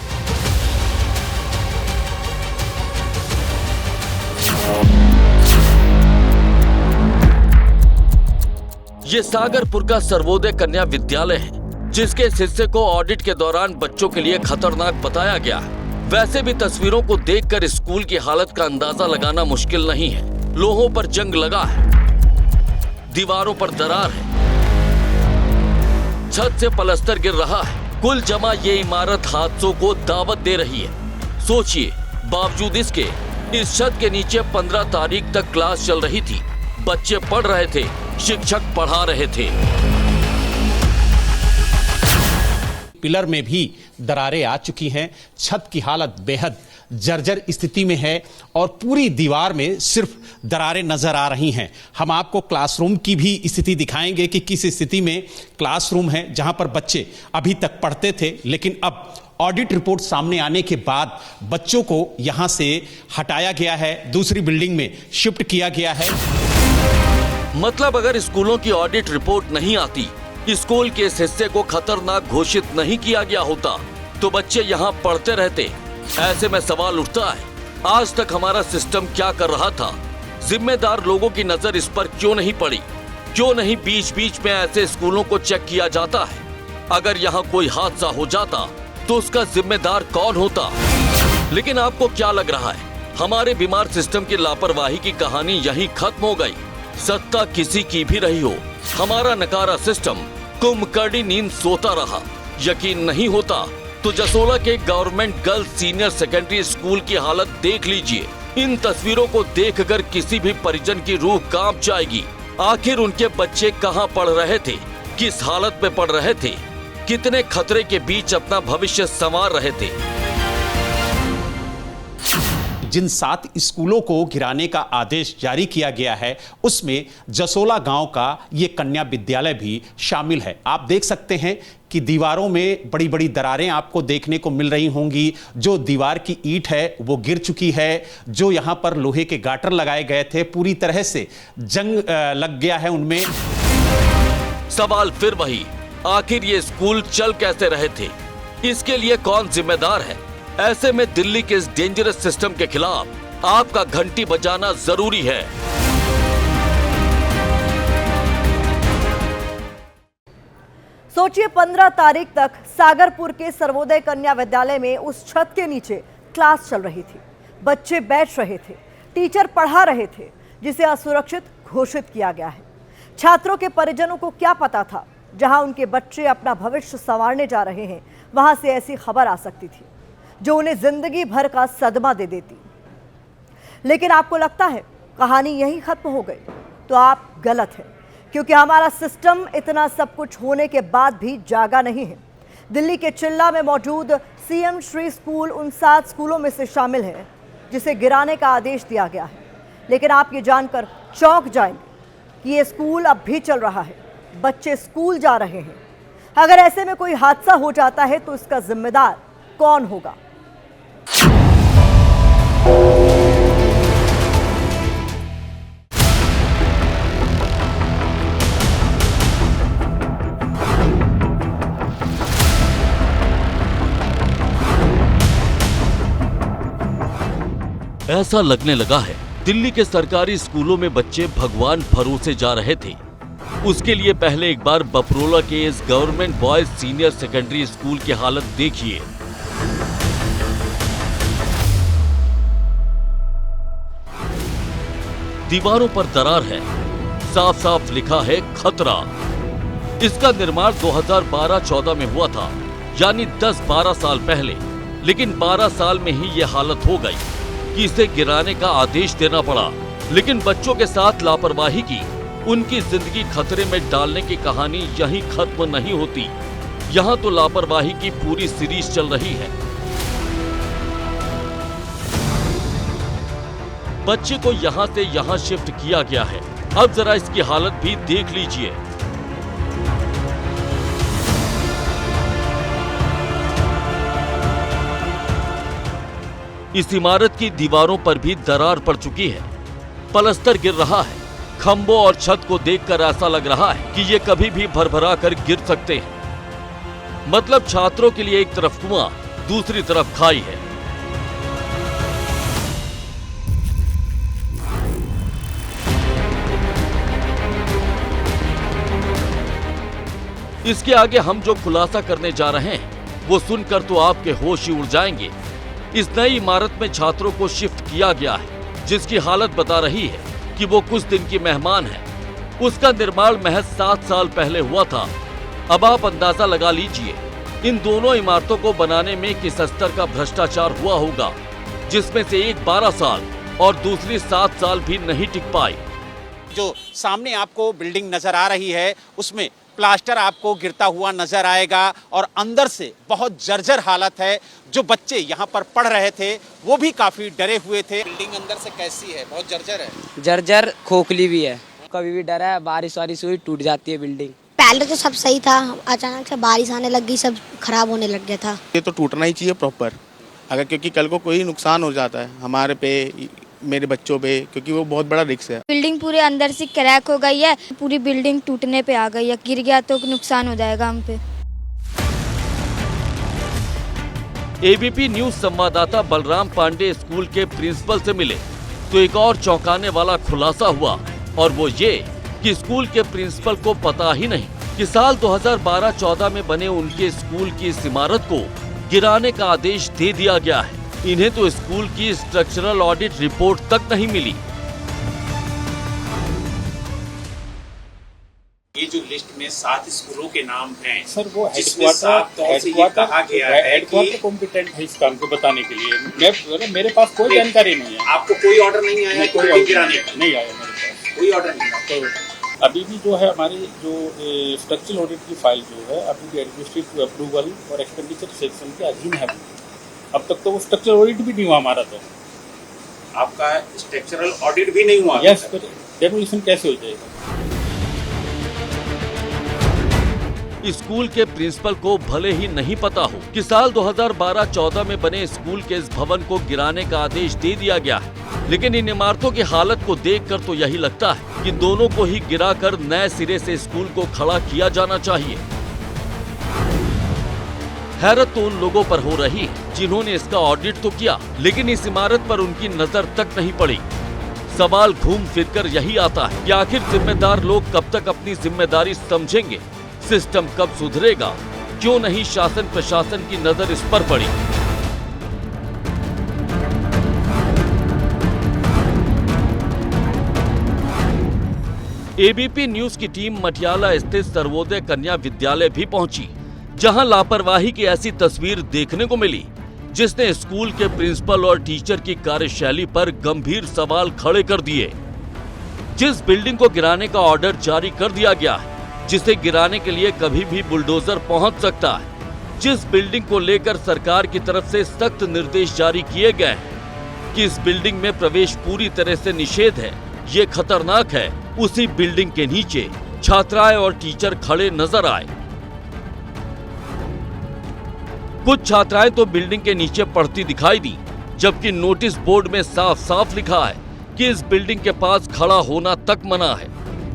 ये सागरपुर का सर्वोदय कन्या विद्यालय है, जिसके इस हिस्से को ऑडिट के दौरान बच्चों के लिए खतरनाक बताया गया है। वैसे भी तस्वीरों को देखकर स्कूल की हालत का अंदाजा लगाना मुश्किल नहीं है। लोहों पर जंग लगा है, दीवारों पर दरार है, छत से पलस्तर गिर रहा है। कुल जमा ये इमारत हादसों को दावत दे रही है। सोचिए, बावजूद इसके इस छत के नीचे 15 तारीख तक क्लास चल रही थी, बच्चे पढ़ रहे थे, शिक्षक पढ़ा रहे थे। पिलर में भी दरारें आ चुकी हैं, छत की हालत बेहद जर्जर स्थिति में है और पूरी दीवार में सिर्फ दरारें नजर आ रही हैं। हम आपको क्लासरूम की भी स्थिति दिखाएंगे कि किस स्थिति में क्लासरूम है जहां पर बच्चे अभी तक पढ़ते थे, लेकिन अब ऑडिट रिपोर्ट सामने आने के बाद बच्चों को यहां से हटाया गया है, दूसरी बिल्डिंग में शिफ्ट किया गया है। मतलब अगर स्कूलों की ऑडिट रिपोर्ट नहीं आती, स्कूल के इस हिस्से को खतरनाक घोषित नहीं किया गया होता, तो बच्चे यहाँ पढ़ते रहते। ऐसे में सवाल उठता है, आज तक हमारा सिस्टम क्या कर रहा था? जिम्मेदार लोगों की नजर इस पर क्यों नहीं पड़ी? क्यों नहीं बीच बीच में ऐसे स्कूलों को चेक किया जाता है? अगर यहाँ कोई हादसा हो जाता तो उसका जिम्मेदार कौन होता? लेकिन आपको क्या लग रहा है, हमारे बीमार सिस्टम की लापरवाही की कहानी यहीं खत्म हो गई? सत्ता किसी की भी रही हो, हमारा नकारा सिस्टम कुंभकर्णी नींद सोता रहा। यकीन नहीं होता तो जसोला के government girls senior secondary school की हालत देख लीजिए। इन तस्वीरों को देखकर किसी भी परिजन की रूह कांप जाएगी। आखिर उनके बच्चे कहां पढ़ रहे थे, किस हालत में पढ़ रहे थे, कितने खतरे के बीच अपना भविष्य संवार रहे थे। जिन 7 स्कूलों को गिराने का आदेश जारी किया गया है, उसमें जसोला गांव का ये कन्या विद्यालय भी शामिल है। आप देख सकते हैं कि दीवारों में बड़ी बड़ी दरारें आपको देखने को मिल रही होंगी। जो दीवार की ईंट है वो गिर चुकी है, जो यहां पर लोहे के गाटर लगाए गए थे पूरी तरह से जंग लग गया है उनमें। सवाल फिर वही, आखिर ये स्कूल चल कैसे रहे थे? इसके लिए कौन जिम्मेदार है? ऐसे में दिल्ली के इस डेंजरस सिस्टम के खिलाफ आपका घंटी बजाना जरूरी है। सोचिए, 15 तारीख तक सागरपुर के सर्वोदय कन्या विद्यालय में उस छत के नीचे क्लास चल रही थी, बच्चे बैठ रहे थे, टीचर पढ़ा रहे थे, जिसे असुरक्षित घोषित किया गया है। छात्रों के परिजनों को क्या पता था, जहां उनके बच्चे अपना भविष्य संवारने जा रहे हैं, वहां से ऐसी खबर आ सकती थी जो उन्हें जिंदगी भर का सदमा दे देती। लेकिन आपको लगता है कहानी यहीं खत्म हो गई, तो आप गलत हैं, क्योंकि हमारा सिस्टम इतना सब कुछ होने के बाद भी जागा नहीं है। दिल्ली के चिल्ला में मौजूद सीएम श्री स्कूल उन 7 स्कूलों में से शामिल है जिसे गिराने का आदेश दिया गया है। लेकिन आप ये जानकर चौंक जाएंगे कि ये स्कूल अब भी चल रहा है, बच्चे स्कूल जा रहे हैं। अगर ऐसे में कोई हादसा हो जाता है तो इसका जिम्मेदार कौन होगा? ऐसा लगने लगा है दिल्ली के सरकारी स्कूलों में बच्चे भगवान भरोसे जा रहे थे। उसके लिए पहले एक बार बपरोला के इस government boys senior secondary school की हालत देखिए। दीवारों पर दरार है, साफ साफ लिखा है खतरा। इसका निर्माण 2012-14 में हुआ था, यानी 10-12 साल पहले। लेकिन 12 साल में ही ये हालत हो गई कि इसे गिराने का आदेश देना पड़ा। लेकिन बच्चों के साथ लापरवाही की, उनकी जिंदगी खतरे में डालने की कहानी यहीं खत्म नहीं होती। यहाँ तो लापरवाही की पूरी सीरीज चल रही है। बच्चे को यहाँ से यहाँ शिफ्ट किया गया है। अब जरा इसकी हालत भी देख लीजिए। इस इमारत की दीवारों पर भी दरार पड़ चुकी है, पलस्तर गिर रहा है। खंभों और छत को देखकर ऐसा लग रहा है कि ये कभी भी भरभरा कर गिर सकते हैं। मतलब छात्रों के लिए एक तरफ कुआं, दूसरी तरफ खाई है। इसके आगे हम जो खुलासा करने जा रहे हैं वो सुनकर तो आपके होश ही उड़ जाएंगे। इस नई इमारत में छात्रों को शिफ्ट किया गया है, जिसकी हालत बता रही है कि वो कुछ दिन की मेहमान है। उसका निर्माण महज 7 साल पहले हुआ था। अब आप अंदाजा लगा लीजिए इन दोनों इमारतों को बनाने में किस स्तर का भ्रष्टाचार हुआ होगा, जिसमें से एक 12 साल और दूसरी 7 साल भी नहीं टिक पाई। जो सामने आपको बिल्डिंग नजर आ रही है उसमें प्लास्टर आपको गिरता हुआ नजर आएगा और अंदर से बहुत जर्जर हालत है। जो बच्चे यहाँ पर पढ़ रहे थे वो भी काफी डरे हुए थे। बिल्डिंग अंदर से कैसी है? बहुत जर्जर है। जर्जर खोखली भी है, कभी भी डरा है, बारिश वारिश हुई टूट जाती है बिल्डिंग। पहले तो सब सही था, अचानक से बारिश आने लग गई, सब खराब होने लग गया था। ये तो टूटना ही चाहिए प्रॉपर, अगर क्योंकि कल को कोई नुकसान हो जाता है हमारे पे, मेरे बच्चों पे, क्योंकि वो बहुत बड़ा रिस्क है। बिल्डिंग पूरे अंदर से क्रैक हो गई है, पूरी बिल्डिंग टूटने पे आ गई है। गिर गया तो नुकसान हो जाएगा हम पे। एबीपी न्यूज संवाददाता बलराम पांडे स्कूल के प्रिंसिपल से मिले तो एक और चौंकाने वाला खुलासा हुआ, और वो ये कि स्कूल के प्रिंसिपल को पता ही नहीं कि साल 2012-14 में बने उनके स्कूल की इस इमारत को गिराने का आदेश दे दिया गया है। इन्हें तो स्कूल की स्ट्रक्चरल ऑडिट रिपोर्ट तक नहीं मिली। ये जो लिस्ट में 7 स्कूलों के नाम हैं सर, वो हेडक्वार्टर कॉम्पिटेंट है इस काम को बताने के लिए। मेरे पास कोई जानकारी नहीं है। आपको कोई ऑर्डर नहीं आया? कोई ऑर्डर नहीं आया मेरे पास, कोई ऑर्डर नहीं। तो अभी भी जो है हमारी जो स्ट्रक्चरल ऑडिट की फाइल जो है अभी भी एडमिनिस्ट्रेटिव अप्रूवल और एक्सपेंडिचर सेक्शन के अधीन है। अब तक तो वो स्ट्रक्चरल ऑडिट भी नहीं हुआ हमारा। तो आपका स्ट्रक्चरल ऑडिट भी नहीं हुआ? यस, डेमोलिशन कैसे हो जाएगा? स्कूल के प्रिंसिपल को भले ही नहीं पता हो कि साल 2012-14 में बने स्कूल के इस भवन को गिराने का आदेश दे दिया गया है, लेकिन इन इमारतों की हालत को देखकर तो यही लगता है कि दोनों को ही गिराकर नए सिरे से स्कूल को खड़ा किया जाना चाहिए। हैरत तो उन लोगों पर हो रही है जिन्होंने इसका ऑडिट तो किया, लेकिन इस इमारत पर उनकी नजर तक नहीं पड़ी। सवाल घूम फिरकर यही आता है कि आखिर जिम्मेदार लोग कब तक अपनी जिम्मेदारी समझेंगे? सिस्टम कब सुधरेगा? क्यों नहीं शासन प्रशासन की नजर इस पर पड़ी? एबीपी न्यूज की टीम मटियाला स्थित सर्वोदय कन्या विद्यालय भी पहुंची, जहां लापरवाही की ऐसी तस्वीर देखने को मिली जिसने स्कूल के प्रिंसिपल और टीचर की कार्यशैली पर गंभीर सवाल खड़े कर दिए। जिस बिल्डिंग को गिराने का ऑर्डर जारी कर दिया गया है, जिसे गिराने के लिए कभी भी बुलडोजर पहुंच सकता है, जिस बिल्डिंग को लेकर सरकार की तरफ से सख्त निर्देश जारी किए गए हैं कि इस बिल्डिंग में प्रवेश पूरी तरह से निषेध है, ये खतरनाक है, उसी बिल्डिंग के नीचे छात्राएं और टीचर खड़े नजर आए। कुछ छात्राएं तो बिल्डिंग के नीचे पढ़ती दिखाई दी, जबकि नोटिस बोर्ड में साफ साफ लिखा है कि इस बिल्डिंग के पास खड़ा होना तक मना है।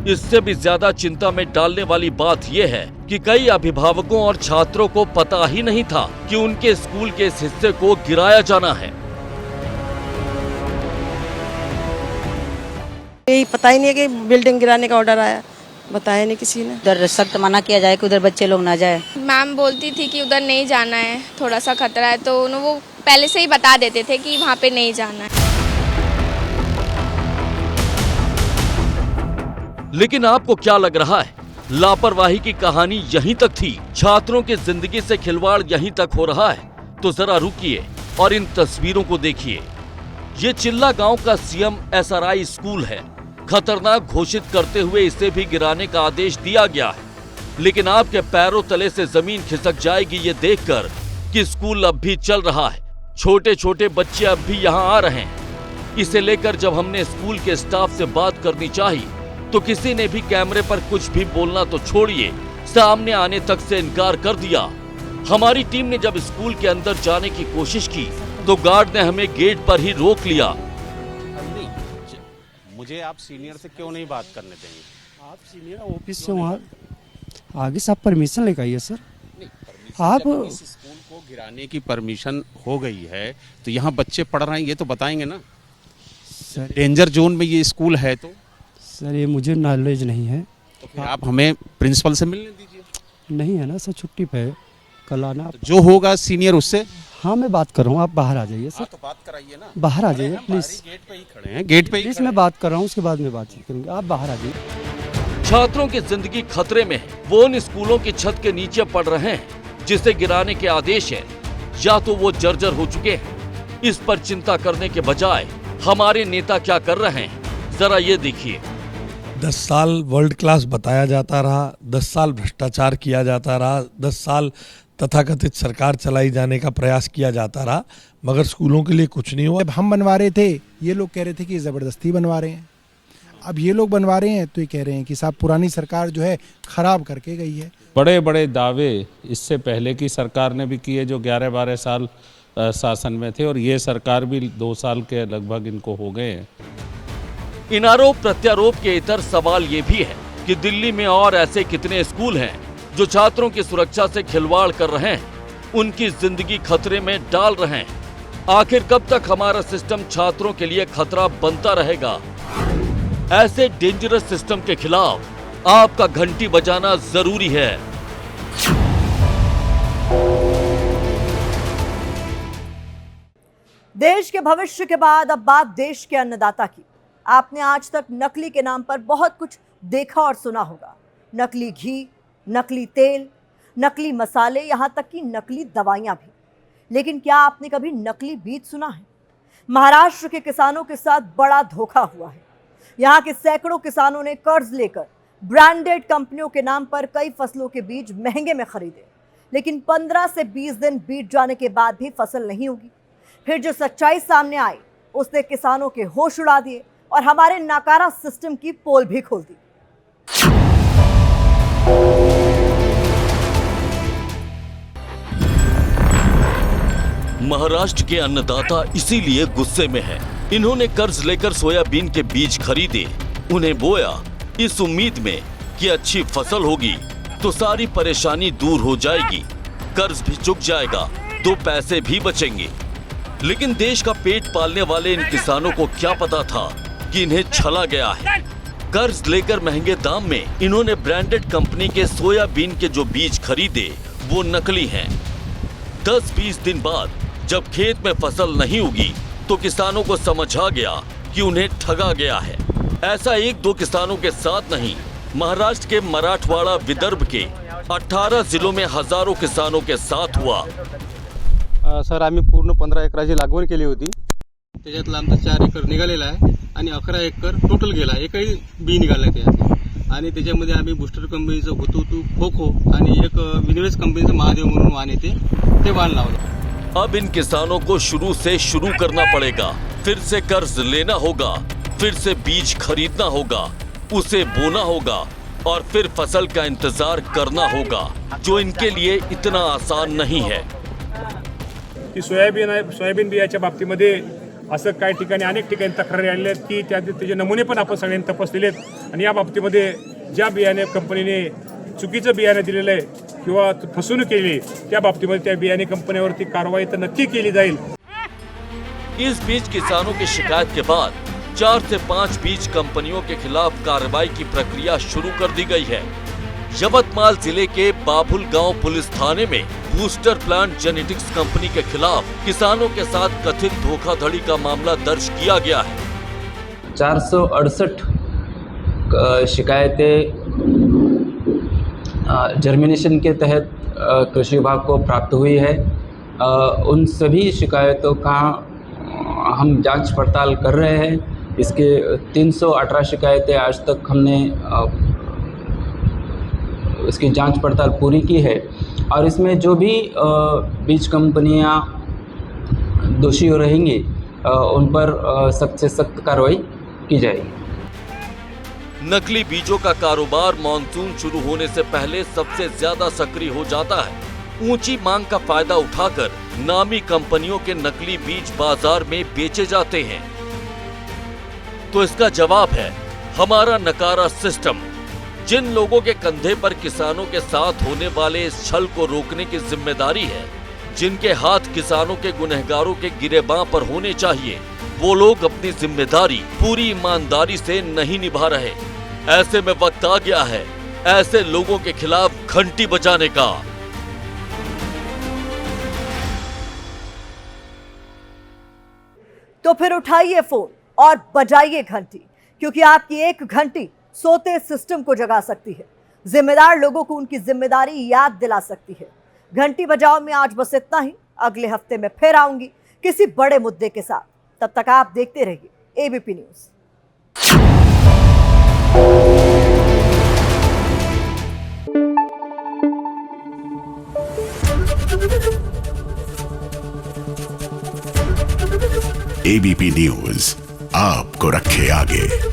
इससे भी ज्यादा चिंता में डालने वाली बात यह है कि कई अभिभावकों और छात्रों को पता ही नहीं था कि उनके स्कूल के इस हिस्से को गिराया जाना है। यही पता ही नहीं है कि बिल्डिंग गिराने का ऑर्डर आया, बताया नहीं किसी ने। उधर सख्त मना किया जाए कि उधर बच्चे लोग ना जाए। मैम बोलती थी कि उधर नहीं जाना है, थोड़ा सा खतरा है, तो वो पहले से ही बता देते थे कि वहाँ पे नहीं जाना है। लेकिन आपको क्या लग रहा है, लापरवाही की कहानी यहीं तक थी? छात्रों की जिंदगी से खिलवाड़ यहीं तक हो रहा है? तो जरा रुकिए और इन तस्वीरों को देखिए। ये चिल्ला गांव का सीएम एसआरआई स्कूल है। खतरनाक घोषित करते हुए इसे भी गिराने का आदेश दिया गया है, लेकिन आपके पैरों तले से जमीन खिसक जाएगी ये देखकर कि स्कूल अब भी चल रहा है, छोटे छोटे बच्चे अब भी यहाँ आ रहे हैं। इसे लेकर जब हमने स्कूल के स्टाफ से बात करनी चाही तो किसी ने भी कैमरे पर कुछ भी बोलना तो छोड़िए, सामने आने तक से इनकार कर दिया। हमारी टीम ने जब स्कूल के अंदर जाने की कोशिश की तो गार्ड ने हमें गेट पर ही रोक लिया। मुझे आप सीनियर से क्यों नहीं बात करने देंगे? आप सीनियर ऑफिस से वहाँ आगे से आप परमिशन लेकर आइए सर। आप इस स्कूल को गिराने की परमिशन हो गई है तो यहाँ बच्चे पढ़ रहे हैं, ये तो बताएंगे ना सर। डेंजर जोन में ये स्कूल है तो सर ये मुझे नॉलेज नहीं है। तो फिर आप हमें प्रिंसिपल से मिलने दीजिए। नहीं है ना सर, छुट्टी पे है, कल आना। तो जो होगा सीनियर उससे। हाँ मैं बात कर रहा हूँ, आप बाहर आ जाइए सर। तो बात कराइए ना, बाहर आ जाइए प्लीज। गेट पे ही खड़े हैं, गेट पे ही प्लीज मैं बात कर रहा हूँ, उसके बाद में बातचीत करेंगे, आप बाहर आ जाइए। छात्रों की जिंदगी खतरे में है, वो उन स्कूलों की छत के नीचे पढ़ रहे हैं जिसे गिराने के आदेश है, या तो वो जर्जर हो चुके हैं। इस पर चिंता करने के बजाय हमारे नेता क्या कर रहे हैं, जरा ये देखिए। 10 साल वर्ल्ड क्लास बताया जाता रहा, 10 साल भ्रष्टाचार किया जाता रहा, 10 साल तथाकथित सरकार चलाई जाने का प्रयास किया जाता रहा, मगर स्कूलों के लिए कुछ नहीं हुआ। जब हम बनवा रहे थे ये लोग कह रहे थे कि ज़बरदस्ती बनवा रहे हैं, अब ये लोग बनवा रहे हैं तो ये कह रहे हैं कि साहब पुरानी सरकार जो है खराब करके गई है। बड़े बड़े दावे इससे पहले की सरकार ने भी किए जो 11-12 साल शासन में थे, और ये सरकार भी 2 साल के लगभग इनको हो गए हैं। इन आरोप प्रत्यारोप के इतर सवाल ये भी है कि दिल्ली में और ऐसे कितने स्कूल हैं जो छात्रों की सुरक्षा से खिलवाड़ कर रहे हैं, उनकी जिंदगी खतरे में डाल रहे हैं। आखिर कब तक हमारा सिस्टम छात्रों के लिए खतरा बनता रहेगा? ऐसे डेंजरस सिस्टम के खिलाफ आपका घंटी बजाना जरूरी है। देश के भविष्य के बाद अब बात देश के अन्नदाता की। आपने आज तक नकली के नाम पर बहुत कुछ देखा और सुना होगा। नकली घी, नकली तेल, नकली मसाले, यहाँ तक कि नकली दवाइयाँ भी। लेकिन क्या आपने कभी नकली बीज सुना है? महाराष्ट्र के किसानों के साथ बड़ा धोखा हुआ है। यहाँ के सैकड़ों किसानों ने कर्ज लेकर ब्रांडेड कंपनियों के नाम पर कई फसलों के बीज महंगे में खरीदे, लेकिन 15 से 20 दिन बीत जाने के बाद भी फसल नहीं होगी। फिर जो सच्चाई सामने आई उसने किसानों के होश उड़ा दिए और हमारे नाकारा सिस्टम की पोल भी खोल दी। महाराष्ट्र के अन्नदाता इसीलिए गुस्से में है। इन्होंने कर्ज लेकर सोयाबीन के बीज खरीदे, उन्हें बोया इस उम्मीद में कि अच्छी फसल होगी तो सारी परेशानी दूर हो जाएगी, कर्ज भी चुक जाएगा, 2 पैसे भी बचेंगे। लेकिन देश का पेट पालने वाले इन किसानों को क्या पता था कि इन्हें छला गया है। कर्ज लेकर महंगे दाम में इन्होंने ब्रांडेड कंपनी के सोयाबीन के जो बीज खरीदे वो नकली हैं। 10-20 दिन बाद जब खेत में फसल नहीं उगी तो किसानों को समझ आ गया कि उन्हें ठगा गया है। ऐसा 1-2 किसानों के साथ नहीं, महाराष्ट्र के मराठवाड़ा विदर्भ के 18 जिलों में हजारों किसानों के साथ हुआ। सर, आम्ही पूर्ण 15 एकराची लागवड केली होती. त्याच्यातला आमचा 4 एकर निघालेला आहे आणि 11 एकर टोटल गेला. एकही बी निघाला नाही त्याच्यात. आणि त्याच्यामध्ये आम्ही बुस्टर कंपनीचं हुतुतू, खोखो आणि एक विनिवेश कंपनीचं महादेव म्हणून वाण येते ते वाण लावलं. अब इन किसानों को शुरू से शुरू करना पड़ेगा, फिर से कर्ज लेना होगा, फिर से बीज खरीदना होगा, उसे बोना होगा और फिर फसल का इंतजार करना होगा, जो इनके लिए इतना आसान नहीं है. की सोयाबीन बियाच्या बाबतीमध्ये असं काही ठिकाणी अनेक ठिकाणी तक्रारी आलेल्या आहेत की त्याचे नमुने पण आपण सगळ्यांनी तपासलेले आहेत आणि या बाबतीमध्ये ज्या बियाणे कंपनीने चुकीचं बियाणे दिलेलं आहे किंवा फसवणूक केली त्या बाबतीमध्ये त्या बियाणे कंपनीवरती कारवाई तर नक्की केली जाईल. इस बीच किसानों की शिकायत के बाद 4 से 5 बीज कंपनियों के खिलाफ कार्रवाई की प्रक्रिया शुरू कर दी गई है. यवतमाल जिले के बाबुल गांव पुलिस थाने में बूस्टर प्लांट जेनेटिक्स कंपनी के खिलाफ किसानों के साथ कथित धोखाधड़ी का मामला दर्ज किया गया है. 468 शिकायतें जर्मिनेशन के तहत कृषि विभाग को प्राप्त हुई है. उन सभी शिकायतों का हम जांच पड़ताल कर रहे हैं. इसके 318 शिकायतें आज तक हमने इसकी जांच पड़ताल पूरी की है और इसमें जो भी बीज कंपनियां दोषी हो रहेंगी उन पर सख्त से सख्त कार्रवाई की जाएगी. नकली बीजों का कारोबार मानसून शुरू होने से पहले सबसे ज्यादा सक्रिय हो जाता है. ऊंची मांग का फायदा उठाकर नामी कंपनियों के नकली बीज बाजार में बेचे जाते हैं. तो इसका जवाब है हमारा नकारा सिस्टम. जिन लोगों के कंधे पर किसानों के साथ होने वाले इस छल को रोकने की जिम्मेदारी है, जिनके हाथ किसानों के गुनहगारों के गिरेबां पर होने चाहिए, वो लोग अपनी जिम्मेदारी पूरी ईमानदारी से नहीं निभा रहे. ऐसे में वक्त आ गया है ऐसे लोगों के खिलाफ घंटी बजाने का. तो फिर उठाइए फोन और बजाइए घंटी, क्योंकि आपकी एक घंटी सोते सिस्टम को जगा सकती है, जिम्मेदार लोगों को उनकी जिम्मेदारी याद दिला सकती है. घंटी बजाओ में आज बस इतना ही. अगले हफ्ते में फिर आऊंगी किसी बड़े मुद्दे के साथ. तब तक आप देखते रहिए एबीपी न्यूज. एबीपी न्यूज आपको रखे आगे.